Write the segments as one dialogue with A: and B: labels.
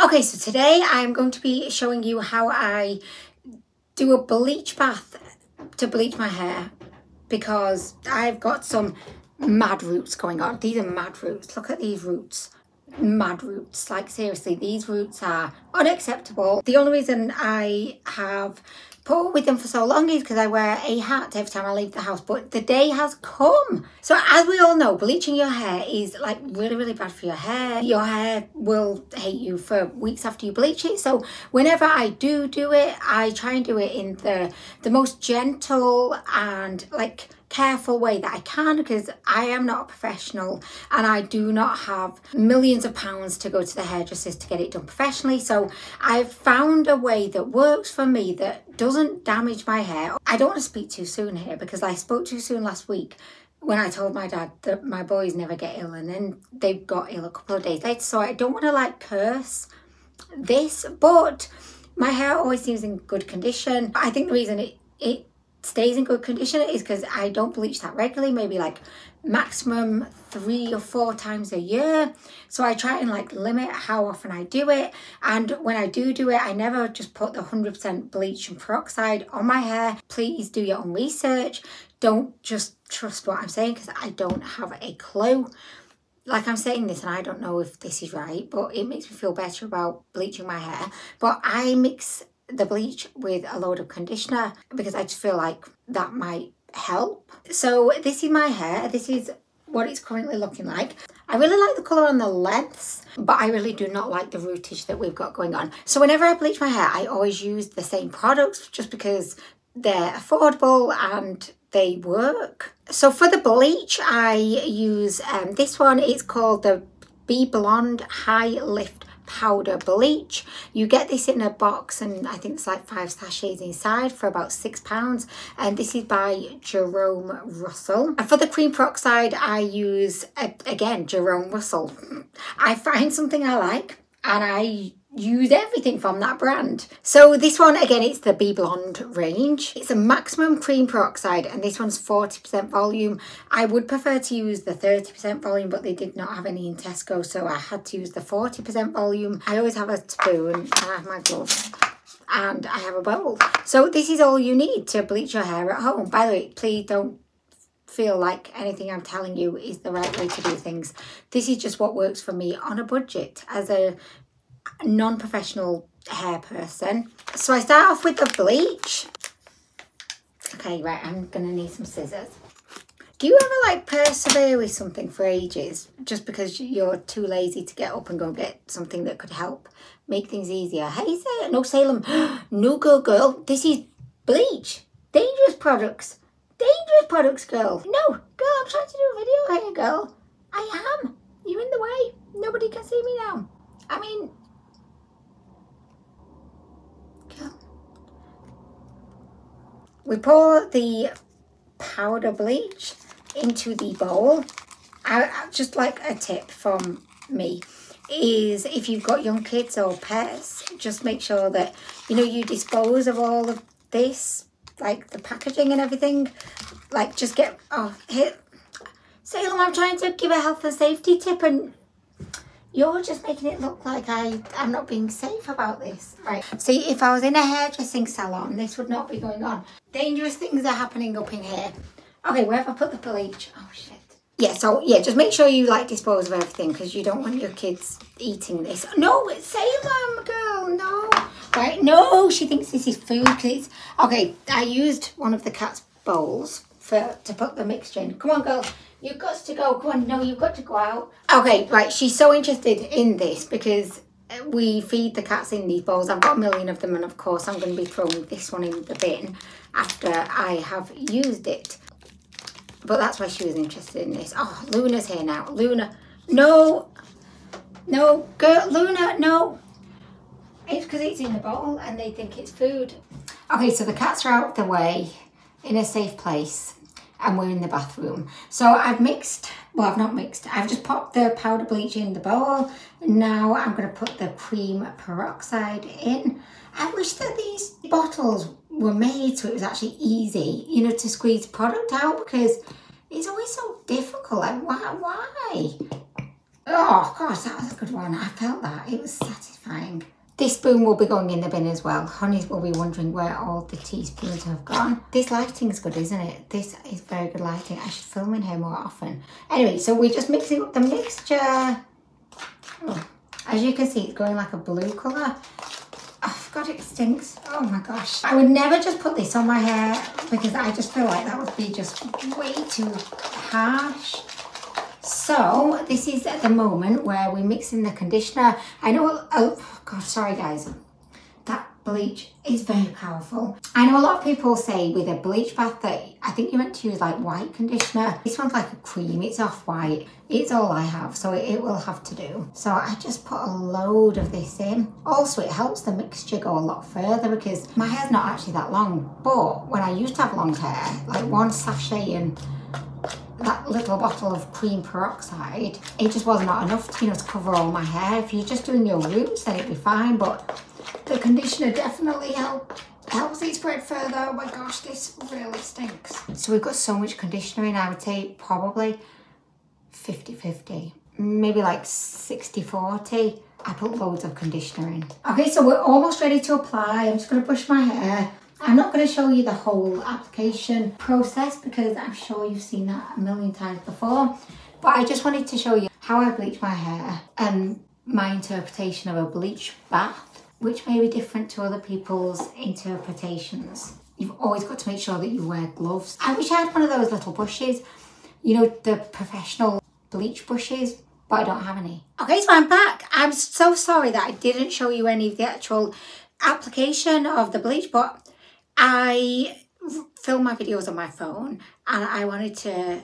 A: Okay, so today I'm going to be showing you how I do a bleach bath to bleach my hair, because I've got some mad roots going on. These are mad roots. Look at these roots. Mad roots. Like, seriously, these roots are unacceptable. The only reason I have put up with them for so long is because I wear a hat every time I leave the house, but the day has come. So as we all know, bleaching your hair is like really bad for your hair. Your hair will hate you for weeks after you bleach it. So whenever I do it, I try and do it in the most gentle and like careful way that I can, because I am not a professional and I do not have millions of pounds to go to the hairdressers to get it done professionally. So I've found a way that works for me that doesn't damage my hair. I don't want to speak too soon here, because I spoke too soon last week when I told my dad that my boys never get ill, and then they got ill a couple of days later. So I don't want to like curse this, but my hair always seems in good condition. I think the reason it stays in good condition is because I don't bleach that regularly, maybe like maximum 3 or 4 times a year. So I try and like limit how often I do it, and when I do it, I never just put the 100% bleach and peroxide on my hair. Please do your own research. Don't just trust what I'm saying, because I don't have a clue. Like, I'm saying this and I don't know if this is right, but it makes me feel better about bleaching my hair. But I mix the bleach with a load of conditioner because I just feel like that might help. So this is my hair. This is what it's currently looking like. I really like the colour on the lengths, but I really do not like the rootage that we've got going on. So whenever I bleach my hair, I always use the same products just because they're affordable and they work. So for the bleach, I use this one. It's called the Be Blonde High Lift Powder Bleach. You get this in a box, and I think it's like 5 sachets inside for about £6, and this is by Jerome Russell. And for the cream peroxide, I use again Jerome Russell. I find something I like and I use everything from that brand. So this one, again, it's the Be Blonde range. It's a maximum cream peroxide, and this one's 40% volume. I would prefer to use the 30% volume, but they did not have any in Tesco, so I had to use the 40% volume. I always have a spoon, and I have my gloves, and I have a bowl. So this is all you need to bleach your hair at home. By the way, please don't feel like anything I'm telling you is the right way to do things. This is just what works for me on a budget as a non-professional hair person. So I start off with the bleach. Okay, right, I'm gonna need some scissors. Do you ever like persevere with something for ages just because you're too lazy to get up and go get something that could help make things easier? Hey, no, Salem, no, girl, this is bleach. Dangerous products, girl. No, girl, I'm trying to do a video here, girl. I am. You're in the way. Nobody can see me now. I mean, we pour the powder bleach into the bowl. I just like a tip from me is, if you've got young kids or pets, just make sure that, you know, you dispose of all of this, like the packaging and everything. Like, just get, oh, here, Salem, I'm trying to give a health and safety tip, and you're just making it look like I'm not being safe about this. Right, see, if I was in a hairdressing salon, this would not be going on. Dangerous things are happening up in here. Okay, where have I put the bleach? Oh, shit. Yeah, so, yeah, just make sure you, like, dispose of everything, because you don't want your kids eating this. No, it's Salem, girl, no. Right, no, she thinks this is food, because it's... Okay, I used one of the cat's bowls to put the mixture in. Come on, girl. You've got to go. Come on, no, you've got to go out. Okay, right, she's so interested in this because we feed the cats in these bowls. I've got a million of them, and of course I'm going to be throwing this one in the bin after I have used it. But that's why she was interested in this. Oh, Luna's here now. Luna, no. No, girl, Luna, no. It's because it's in the bowl and they think it's food. Okay, so the cats are out of the way in a safe place, and we're in the bathroom. So I've mixed, well, I've not mixed, I've just popped the powder bleach in the bowl. Now I'm going to put the cream peroxide in. I wish that these bottles were made so it was actually easy, you know, to squeeze product out, because it's always so difficult. Like, why? Oh gosh, that was a good one. I felt that. It was satisfying. This spoon will be going in the bin as well. Honeys will be wondering where all the teaspoons have gone. This lighting's good, isn't it? This is very good lighting. I should film in here more often. Anyway, so we're just mixing up the mixture. Oh, as you can see, it's going like a blue colour. Oh God, it stinks. Oh my gosh. I would never just put this on my hair because I just feel like that would be just way too harsh. So this is at the moment where we're mixing the conditioner. I know, oh God, sorry guys. That bleach is very powerful. I know a lot of people say with a bleach bath that I think you're meant to use like white conditioner. This one's like a cream, it's off-white. It's all I have, so it will have to do. So I just put a load of this in. Also, it helps the mixture go a lot further because my hair's not actually that long. But when I used to have long hair, like one sachet and that little bottle of cream peroxide, it just wasn't enough to, to cover all my hair. If you're just doing your roots, then it'd be fine, but the conditioner definitely helps it spread further. Oh my gosh, this really stinks. So we've got so much conditioner in, I would say probably 50-50, maybe like 60-40. I put loads of conditioner in. Okay, so we're almost ready to apply. I'm just going to brush my hair. I'm not going to show you the whole application process because I'm sure you've seen that a million times before. But I just wanted to show you how I bleach my hair and my interpretation of a bleach bath, which may be different to other people's interpretations. You've always got to make sure that you wear gloves. I wish I had one of those little brushes, the professional bleach brushes, but I don't have any. Okay, so I'm back. I'm so sorry that I didn't show you any of the actual application of the bleach, but I film my videos on my phone and I wanted to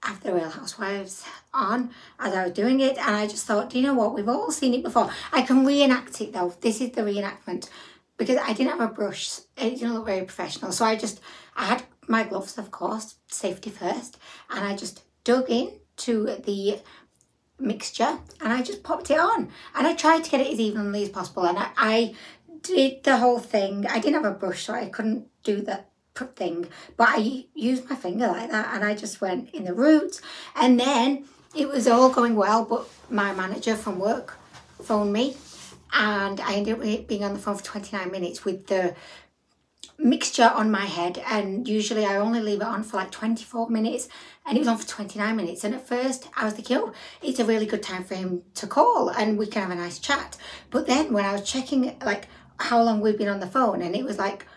A: have the Real Housewives on as I was doing it, and I just thought, do you know what, we've all seen it before. I can reenact it though. This is the reenactment because I didn't have a brush. It didn't look very professional, so I had my gloves, of course, safety first, and I just dug in to the mixture and I just popped it on and I tried to get it as evenly as possible, and I did the whole thing. I didn't have a brush, so I couldn't do the thing, but I used my finger like that and I just went in the roots, and then it was all going well, but my manager from work phoned me and I ended up being on the phone for 29 minutes with the mixture on my head, and usually I only leave it on for like 24 minutes and it was on for 29 minutes, and at first I was thinking, oh, it's a really good time for him to call and we can have a nice chat. But then when I was checking like how long we'd been on the phone and it was like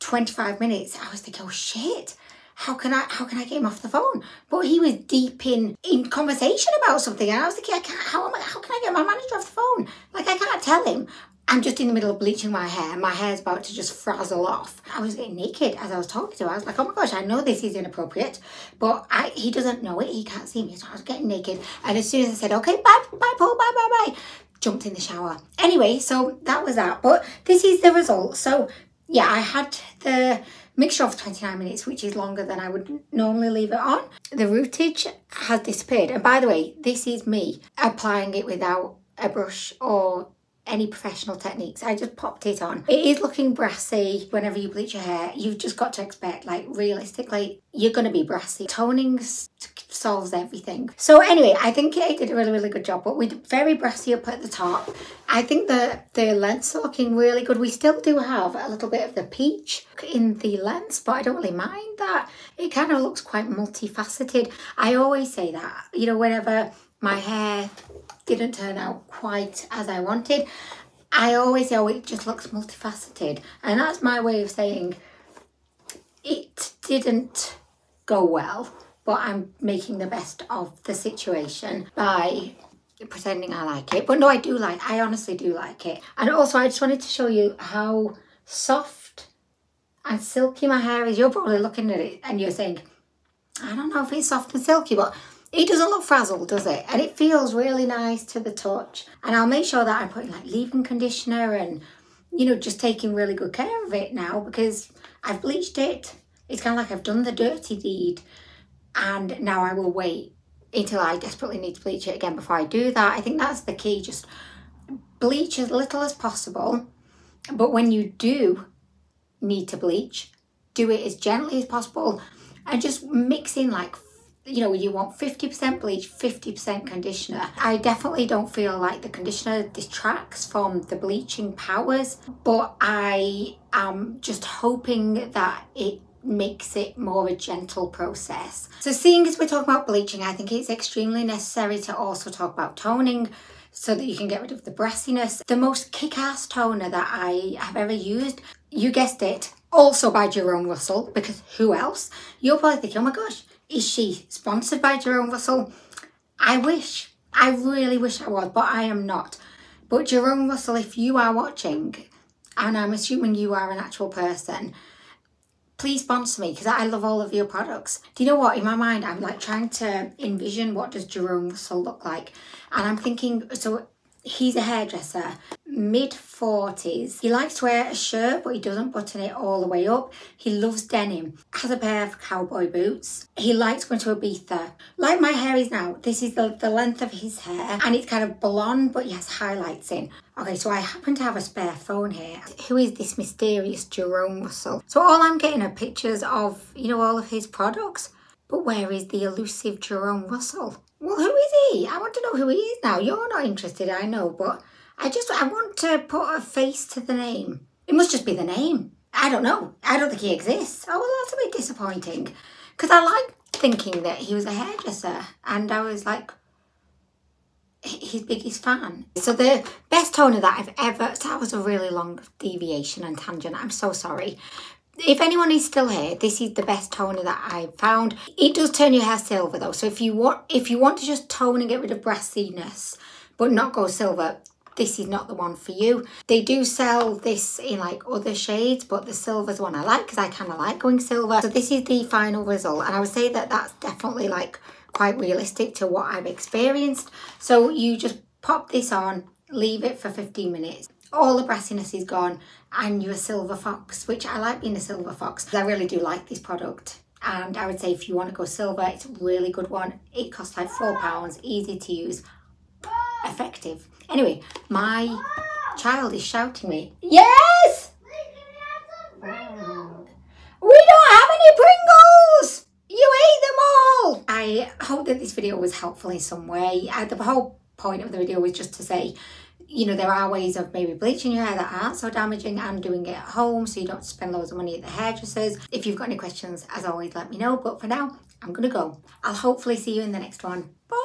A: 25 minutes, I was thinking, oh shit, how can I get him off the phone? But he was deep in conversation about something, and I was thinking, how can I get my manager off the phone? Like, I can't tell him I'm just in the middle of bleaching my hair. My hair's about to just frazzle off. I was getting naked as I was talking to him. I was like, oh my gosh, I know this is inappropriate, but he doesn't know it. He can't see me, so I was getting naked. And as soon as I said, okay, bye, Paul, bye, jumped in the shower. Anyway, so that was that. But this is the result. So yeah, I had the mixture of 29 minutes, which is longer than I would normally leave it on. The rootage has disappeared. And by the way, this is me applying it without a brush or any professional techniques. I just popped it on. It is looking brassy. Whenever you bleach your hair, you've just got to expect, like, realistically, you're going to be brassy. Toning solves everything. So anyway, I think it did a really, really good job, but we're very brassy up at the top. I think the lengths are looking really good. We still do have a little bit of the peach in the lengths, but I don't really mind that. It kind of looks quite multifaceted. I always say that, whenever my hair didn't turn out quite as I wanted, I always say, oh, it just looks multifaceted. And that's my way of saying it didn't go well, but I'm making the best of the situation by pretending I like it. But no, I honestly do like it. And also, I just wanted to show you how soft and silky my hair is. You're probably looking at it and you're saying, I don't know if it's soft and silky, but it doesn't look frazzled, does it? And it feels really nice to the touch. And I'll make sure that I'm putting like leave-in conditioner and, just taking really good care of it now because I've bleached it. It's kind of like I've done the dirty deed. And now I will wait until I desperately need to bleach it again before I do that. I think that's the key. Just bleach as little as possible. But when you do need to bleach, do it as gently as possible and just mix in like you know, you want 50% bleach, 50% conditioner. I definitely don't feel like the conditioner detracts from the bleaching powers, but I am just hoping that it makes it more a gentle process. So seeing as we're talking about bleaching, I think it's extremely necessary to also talk about toning so that you can get rid of the brassiness. The most kick-ass toner that I have ever used, you guessed it, also by Jerome Russell, because who else? You're probably thinking, oh my gosh, is she sponsored by Jerome Russell? I wish. I really wish I was, but I am not. But Jerome Russell, if you are watching, and I'm assuming you are an actual person, please sponsor me because I love all of your products. Do you know what? In my mind, I'm like trying to envision what does Jerome Russell look like. And I'm thinking, so he's a hairdresser, mid-40s. He likes to wear a shirt, but he doesn't button it all the way up. He loves denim, has a pair of cowboy boots. He likes going to Ibiza. Like my hair is now, this is the length of his hair, and it's kind of blonde, but he has highlights in. Okay, so I happen to have a spare phone here. Who is this mysterious Jerome Russell? So all I'm getting are pictures of, you know, all of his products. But where is the elusive Jerome Russell? Well, who is he? I want to know who he is now. You're not interested, I know, but I want to put a face to the name. It must just be the name. I don't know. I don't think he exists. Oh, well, that's a bit disappointing. Because I like thinking that he was a hairdresser. And I was like his biggest fan. So the best toner that I've ever... So that was a really long deviation and tangent. I'm so sorry. If anyone is still here, this is the best toner that I've found. It does turn your hair silver though. So if you want to just tone and get rid of brassiness, but not go silver, this is not the one for you. They do sell this in like other shades, but the silver's one I like because I kind of like going silver. So this is the final result. And I would say that that's definitely like quite realistic to what I've experienced. So you just pop this on, leave it for 15 minutes. All the brassiness is gone and you're a silver fox, which I like being a silver fox. I really do like this product. And I would say if you want to go silver, it's a really good one. It costs like £4, easy to use, effective. Anyway, my child is shouting me. Yes! We don't have any Pringles! You ate them all! I hope that this video was helpful in some way. The whole point of the video was just to say, you know, there are ways of maybe bleaching your hair that aren't so damaging and doing it at home so you don't spend loads of money at the hairdressers. If you've got any questions, as always, let me know. But for now, I'm going to go. I'll hopefully see you in the next one. Bye!